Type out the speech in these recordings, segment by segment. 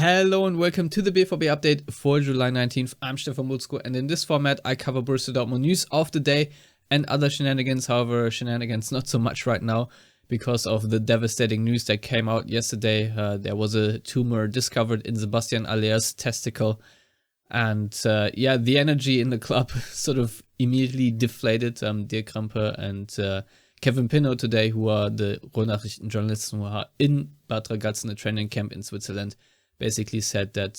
Hello and welcome to the BVB update for July 19th. I'm Stefan Butzko, and in this format I cover Borussia Dortmund news of the day and other shenanigans. However, shenanigans not so much right now because of the devastating news that came out yesterday. There was a tumor discovered in Sebastien Haller's testicle, and the energy in the club sort of immediately deflated. Dirk Krampe and Kevin Pinnow today, who are the Ruhrnachrichtenjournalisten who are in Bad Ragaz in the training camp in Switzerland, basically said that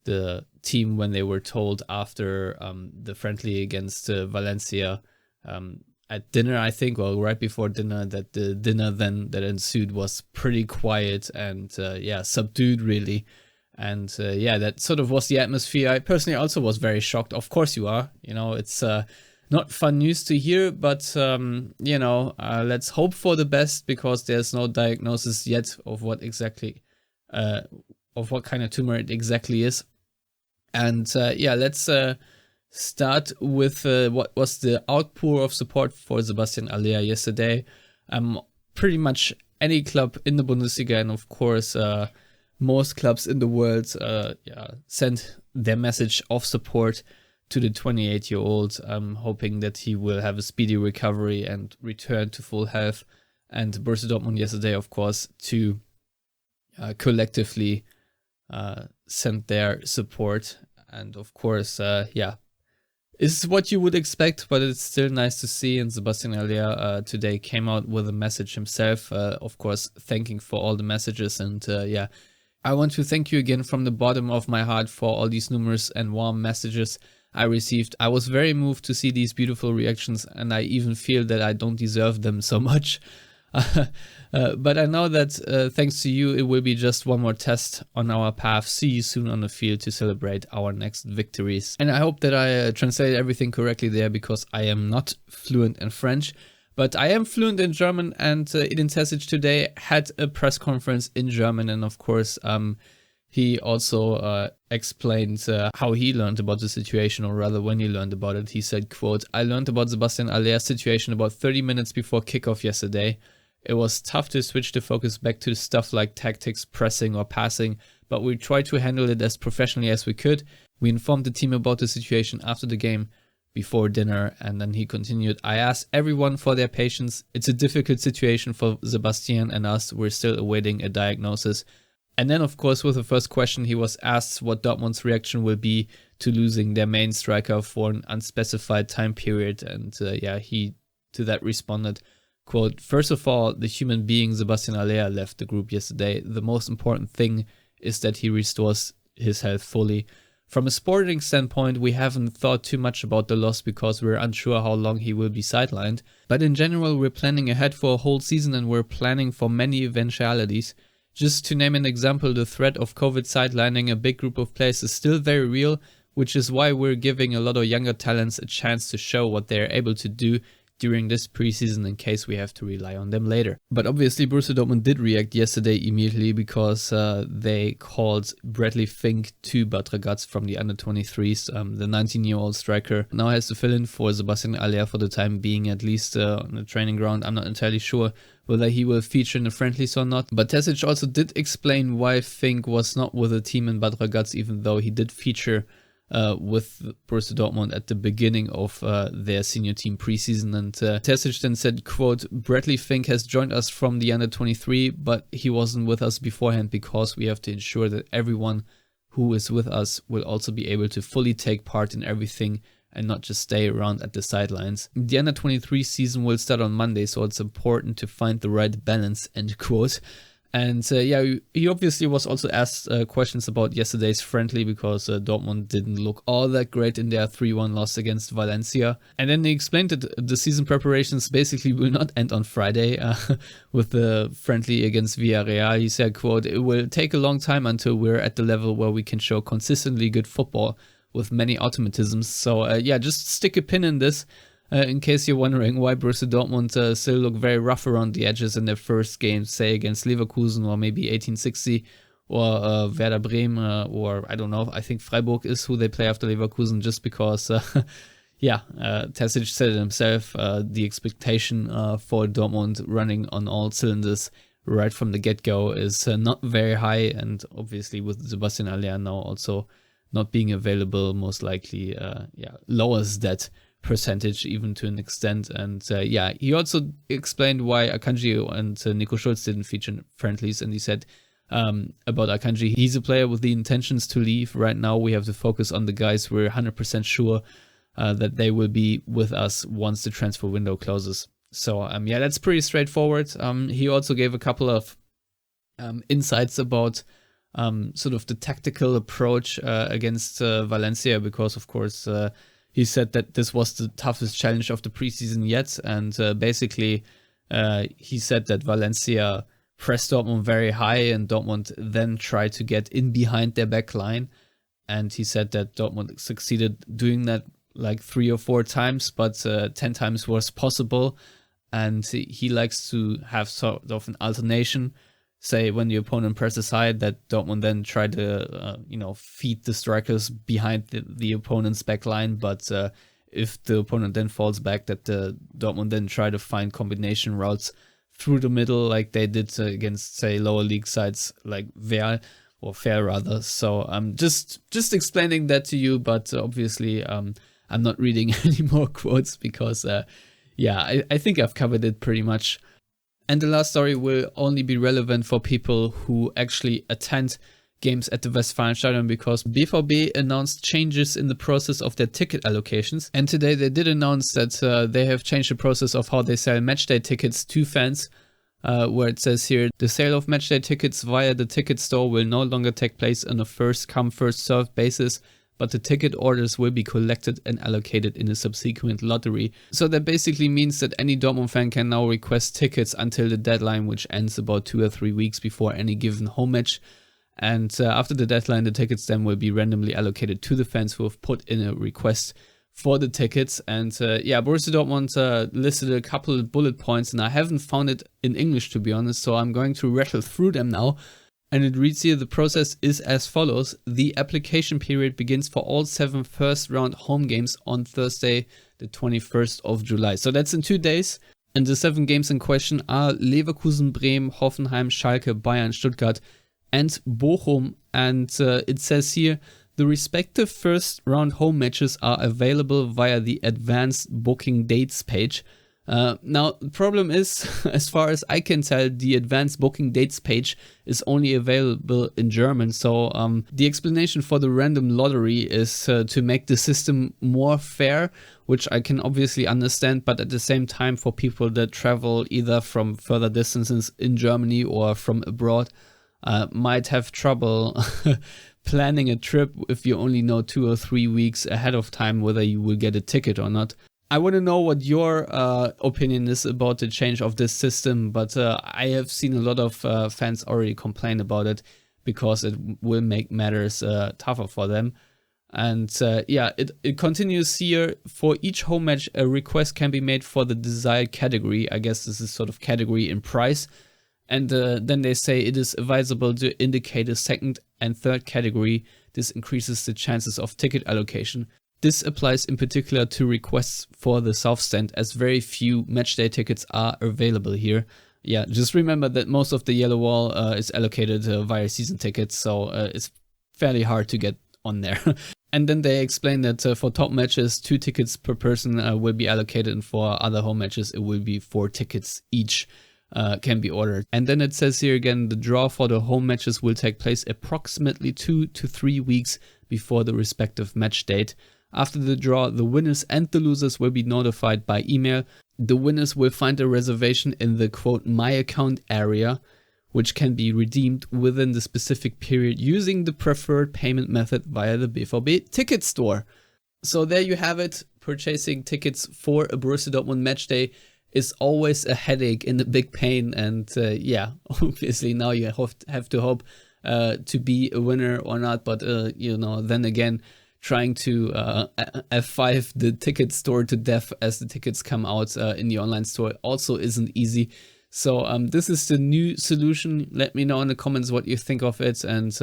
the team, when they were told after the friendly against Valencia at dinner, I think, well, right before dinner, that the dinner then that ensued was pretty quiet and subdued really. And that sort of was the atmosphere. I personally also was very shocked. Of course you are. It's not fun news to hear, but let's hope for the best, because there's no diagnosis yet of what exactly of what kind of tumor it exactly is. And let's start with what was the outpour of support for Sebastien Haller yesterday. Pretty much any club in the Bundesliga, and of course most clubs in the world sent their message of support to the 28-year-old, hoping that he will have a speedy recovery and return to full health. And Borussia Dortmund yesterday, of course, to collectively sent their support. And of course, is what you would expect, but it's still nice to see. And Sebastien Haller today came out with a message himself, of course, thanking for all the messages. And I want to thank you again from the bottom of my heart for all these numerous and warm messages I received. I was very moved to see these beautiful reactions, and I even feel that I don't deserve them so much. But I know that thanks to you, it will be just one more test on our path. See you soon on the field to celebrate our next victories. And I hope that I translated everything correctly there, because I am not fluent in French, but I am fluent in German. And Edin Terzic today had a press conference in German, and of course he also explained how he learned about the situation, or rather when he learned about it. He said, quote, "I learned about Sebastien Haller's situation about 30 minutes before kickoff yesterday. It was tough to switch the focus back to stuff like tactics, pressing or passing, but we tried to handle it as professionally as we could. We informed the team about the situation after the game, before dinner." And then he continued, "I asked everyone for their patience. It's a difficult situation for Sebastien and us. We're still awaiting a diagnosis." And then, of course, with the first question, he was asked what Dortmund's reaction will be to losing their main striker for an unspecified time period. And he to that responded, quote, "First of all, the human being Sebastien Haller left the group yesterday. The most important thing is that he restores his health fully. From a sporting standpoint, we haven't thought too much about the loss because we're unsure how long he will be sidelined. But in general, we're planning ahead for a whole season, and we're planning for many eventualities. Just to name an example, the threat of COVID sidelining a big group of players is still very real, which is why we're giving a lot of younger talents a chance to show what they're able to do during this preseason in case we have to rely on them later." But obviously Borussia Dortmund did react yesterday immediately, because they called Bradley Fink to Bad Ragaz from the under-23s. The 19-year-old striker now has to fill in for Sebastien Haller for the time being, at least on the training ground. I'm not entirely sure whether he will feature in the friendlies or not. But Terzic also did explain why Fink was not with the team in Bad Ragaz, even though he did feature with Borussia Dortmund at the beginning of their senior team preseason. And Terzic then said, quote, "Bradley Fink has joined us from the under-23, but he wasn't with us beforehand because we have to ensure that everyone who is with us will also be able to fully take part in everything and not just stay around at the sidelines. The under-23 season will start on Monday, so it's important to find the right balance," end quote. And he obviously was also asked questions about yesterday's friendly, because Dortmund didn't look all that great in their 3-1 loss against Valencia. And then he explained that the season preparations basically will not end on Friday with the friendly against Villarreal. He said, quote, "It will take a long time until we're at the level where we can show consistently good football with many automatisms. So just stick a pin in this. In case you're wondering why Borussia Dortmund still look very rough around the edges in their first games, say against Leverkusen or maybe 1860 or Werder Bremen or I don't know, I think Freiburg is who they play after Leverkusen, just because Terzic said it himself, the expectation for Dortmund running on all cylinders right from the get-go is not very high, and obviously with Sebastien Haller now also not being available, most likely lowers that percentage even to an extent. And he also explained why Akanji and Nico Schulz didn't feature in friendlies, and he said about Akanji, he's a player with the intentions to leave. Right now we have to focus on the guys we're 100% sure that they will be with us once the transfer window closes. So that's pretty straightforward. He also gave a couple of insights about sort of the tactical approach against Valencia, because of course he said that this was the toughest challenge of the preseason yet, and basically he said that Valencia pressed Dortmund very high, and Dortmund then tried to get in behind their back line, and he said that Dortmund succeeded doing that like 3 or 4 times, but 10 times was possible. And he likes to have sort of an alternation, say when the opponent presses high, that Dortmund then try to feed the strikers behind the opponent's back line, but if the opponent then falls back, that Dortmund then try to find combination routes through the middle, like they did against, say, lower league sides like Real, or Fair rather. So I'm just explaining that to you, but obviously I'm not reading any more quotes because I think I've covered it pretty much. And the last story will only be relevant for people who actually attend games at the Westfalenstadion, because BVB announced changes in the process of their ticket allocations. And today they did announce that they have changed the process of how they sell matchday tickets to fans, where it says here, the sale of matchday tickets via the ticket store will no longer take place on a first come first served basis, but the ticket orders will be collected and allocated in a subsequent lottery. So that basically means that any Dortmund fan can now request tickets until the deadline, which ends about 2 or 3 weeks before any given home match. And after the deadline, the tickets then will be randomly allocated to the fans who have put in a request for the tickets. And Borussia Dortmund listed a couple of bullet points, and I haven't found it in English, to be honest, so I'm going to rattle through them now. And it reads here, the process is as follows. The application period begins for all 7 first round home games on Thursday, the 21st of July. So that's in 2 days. And the 7 games in question are Leverkusen, Bremen, Hoffenheim, Schalke, Bayern, Stuttgart, and Bochum. And it says here, the respective first round home matches are available via the advanced booking dates page. Now, the problem is, as far as I can tell, the advanced booking dates page is only available in German. So the explanation for the random lottery is to make the system more fair, which I can obviously understand, but at the same time, for people that travel either from further distances in Germany or from abroad, might have trouble planning a trip if you only know 2 or 3 weeks ahead of time whether you will get a ticket or not. I want to know what your opinion is about the change of this system, but I have seen a lot of fans already complain about it because it will make matters tougher for them. And it continues here. For each home match, a request can be made for the desired category. I guess this is sort of category in price. And then they say it is advisable to indicate a second and third category. This increases the chances of ticket allocation. This applies in particular to requests for the South Stand, as very few matchday tickets are available here. Yeah, just remember that most of the yellow wall is allocated via season tickets, so it's fairly hard to get on there. And then they explain that for top matches, 2 tickets per person will be allocated, and for other home matches, it will be 4 tickets each can be ordered. And then it says here again, the draw for the home matches will take place approximately 2 to 3 weeks before the respective match date. After the draw, the winners and the losers will be notified by email. The winners will find a reservation in the quote my account area, which can be redeemed within the specific period using the preferred payment method via the BVB ticket store. So there you have it. Purchasing tickets for a Borussia Dortmund match day is always a headache and a big pain. And obviously now you have to hope to be a winner or not. But then again, trying to F5 the ticket store to death as the tickets come out in the online store also isn't easy. So this is the new solution. Let me know in the comments what you think of it. And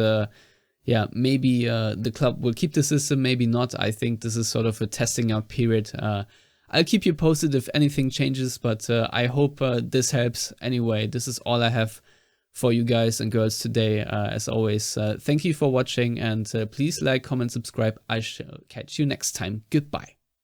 maybe the club will keep the system, maybe not. I think this is sort of a testing out period. I'll keep you posted if anything changes, but I hope this helps. Anyway, this is all I have for you guys and girls today. As always, thank you for watching, and please like, comment, subscribe. I shall catch you next time. Goodbye.